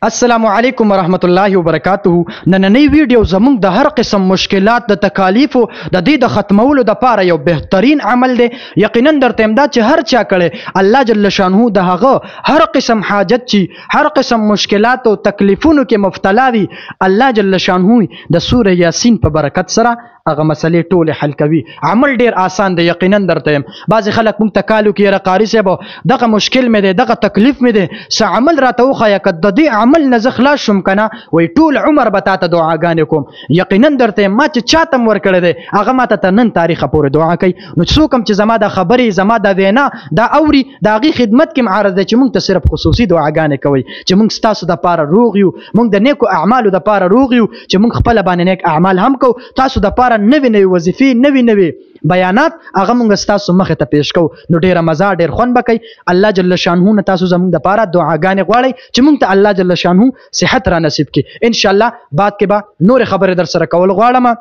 السلام علیکم ورحمت الله وبرکاته. نننی ویډیو زموږ د هر قسم مشکلات د تکالیفو د دې د ختمولو د پاره یو بهترین عمل دی. یقینا درته امداد چې هر چا کړي الله جل شانه د هغه هر قسم حاجت چې هر قسم مشکلات او تکلیفونو کې مبتلا وي الله جل شانه د سوره یاسین په برکت سره هغه مسلې ټول حل کوي. عمل ډیر آسان دی. یقینا درته بعض خلک مونږ تکالو کې را قاری صاحب دغه مشکل مې دی دغه تکلیف مې دی س عمل راته وخایا کد د عمل نه زه خلاص شم کنه وای ټول عمر به تاته دعاګانې کوم. یقینا درته ما چې چاته ورکړی دی هغه ماته تر نن تاریخه پورې دعا کوي. نو څوک هم چې زما د خبرې زما د وینا دا اوري د هغې خدمت کې عرض دی چې مونږ ته صرف خصوصي دعاګانې کوئ چې مونږ ستاسو دپاره روغ یو، مونږ د نیکو اعمالو دپاره روغ یو چې مونږ خپله باندې نیک اعمال هم کوو، تاسو دپاره نوې نوې وظیفې نوې نوې بیانات هغه مونږ ستاسو مخې ته پیش کوو. نو ډیره مزه ډیر خوند به کوي. الله جل شانه نه تاسو زموږ دپاره دعاګانې غواړئ چې مونږ ته الله جل شانه صحت را نصیب کړي. انشاءالله بعد کې به نورې خبرې در سره کول غواړم.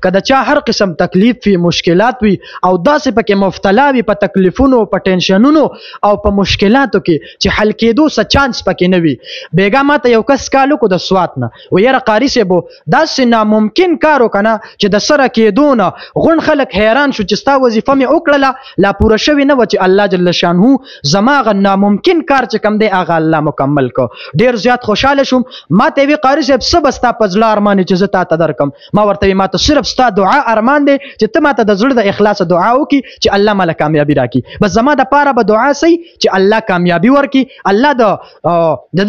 که د چا هر قسم تکلیف وي مشکلات وي او داسې پکې مبتلا وي په تکلیفونو په ټینشنونو او په مشکلاتو کې چې حل کېدو څه چانس پکې نه وي، بیګا ماته یو کس کال وکړو د سوات نه و یاره قاري صاحبو داسې ناممکن کار وکړه چې د سره کېدو نه غون خلک حیران شو چې ستا وظیفه مې وکړله لا پوره شوې نه وه چې الله جل شانه زما هغه ناممکن کار چې کوم دی هغه الله مکمل کړ. ډېر زیات خوشحاله شوم. ما ته وی قاري صاحب څه به ستا په زړه ارمان چې زه تا ته درکړم. ما ورته وی ماته صرف ستا دعا ارمان دی چې ته ماته د زړه د اخلاص دعا وکړي چې الله ماله کامیابي راکړي. بس زما دپاره به دعا سي چې الله کامیابي ورکړي، الله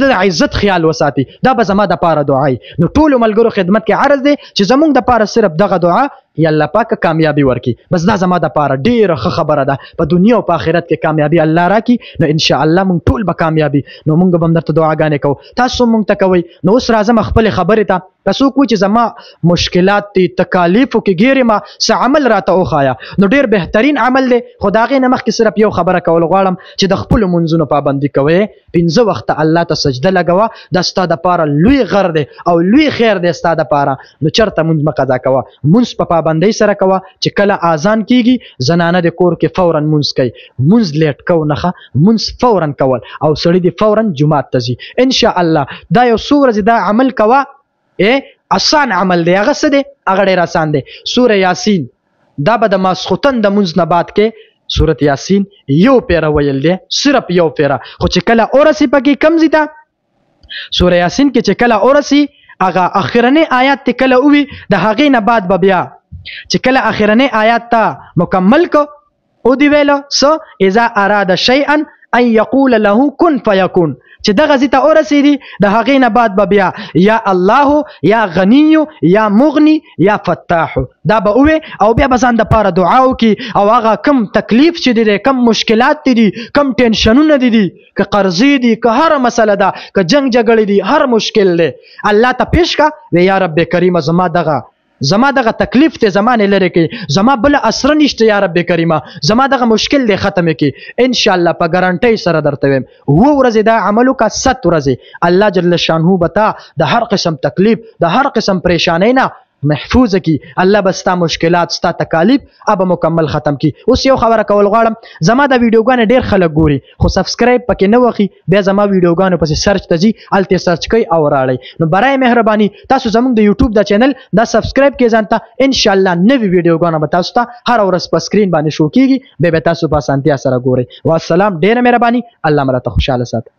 د عزت خیال وساتي. دا به زما دپاره دعا وي. نو ټولو ملګرو خدمت کې عرض دی چې زموږ دپاره صرف دغه دعا یا الله پاک کامیابی ورکړي. بس دا زما دپاره ډېره ښه خبره ده. په دنیا او په آخرت کې کامیابي الله راکړي. نو انشاءالله موږ ټول به کامیابي. نو موږ به هم درته دعاګانې کوو، تاسو موږ ته کوئ. نو اوس راځم خپلې خبرې ته. که څوک وایي چې زما مشکلات دي تکالیفو کې ګیرې ما څه عمل راته وښایه نو ډېر بهترین عمل دی. خو د هغې نه مخکې صرف یو خبره کول غواړم چې د خپلو منځونو پابندي کوئ. 5 وخته الله ته سجده لګوه. دا ستا دپاره لوی غر دی او لوی خیر دی ستا دپاره. نو چېرته مونځ مه قضا کوه، مونځ په پابندۍ سره کوه چې کله اذان کېږي زنانه د کور کې فورا مونځ کوي. مونځ لیټ کو نښه، مونځ فورا کول او سړي دې فورا جومات ته ځي. انشاءالله دا یو څو ورځې دا عمل کوه. آسان عمل دی. هغه څه دی؟ هغه ډېر آسان دی. سوره یاسین دا به د ماسخوتن د مونځ نه بعد کې سورت یاسین یو پیره ویل دی، صرف یو پیره. خو چې کله اورسي پکې کم ځي ته سوره یاسین کې چې کله اورسي هغه اخرنی آیات ته کله ووي د هغې نه بعد به بیا چې کله اخرنی آیات ته مکمل کو او دی ویله څه اذا اراد شیئا ان یقول له کن فیکون چې دغه ځای ته ورسېدي د هغې نه بعد به بیا یا الله یا غنی یا مغنی یا فتاح دا به ووې او بیا به ځان دپاره دعا وکړي او هغه کم تکلیف چې دی کم مشکلات دي کم ټینشنونه دي که قرضې دي که هره مسله ده که جنگ جګړې دي هر مشکل دی الله ته پیش کا وی یا رب کریمه زما دغه تکلیف ته زما نه لرې کړي، زما بله اسره نشته یا رب کریمه، زما دغه مشکل دی ختم کړي. انشاءالله په ګارنټۍ سره درته وایم 7 ورځې دا عمل وکړه 7 ورځې الله جل شانه به تا د هر قسم تکلیف د هر قسم پریشانۍ نه محفوظ کی. الله به ستا مشکلات ستا تکالیف اب مکمل ختم کی. اوس یو خبره کول غواړم. زما د ویډیوګانې ډېر خلک ګوري خو سبسکرایب پکې نه وخي بیا زما ویډیوګانو پسې سرچ ته ځي هلته سرچ کوي او راړئ. نو برای مهرباني تاسو زموږ د یوټیوب د چینل دا سبسکرایب کړئ ځان ته. انشاءالله نوې ویډیوګانې به تاسو ته هره ورځ په سکرین باندې شو کېږي. بیا به تاسو په اسانتیا سره ګورئ. والسلام. ډېره مهرباني. الله مو راته خوشحاله ساتي.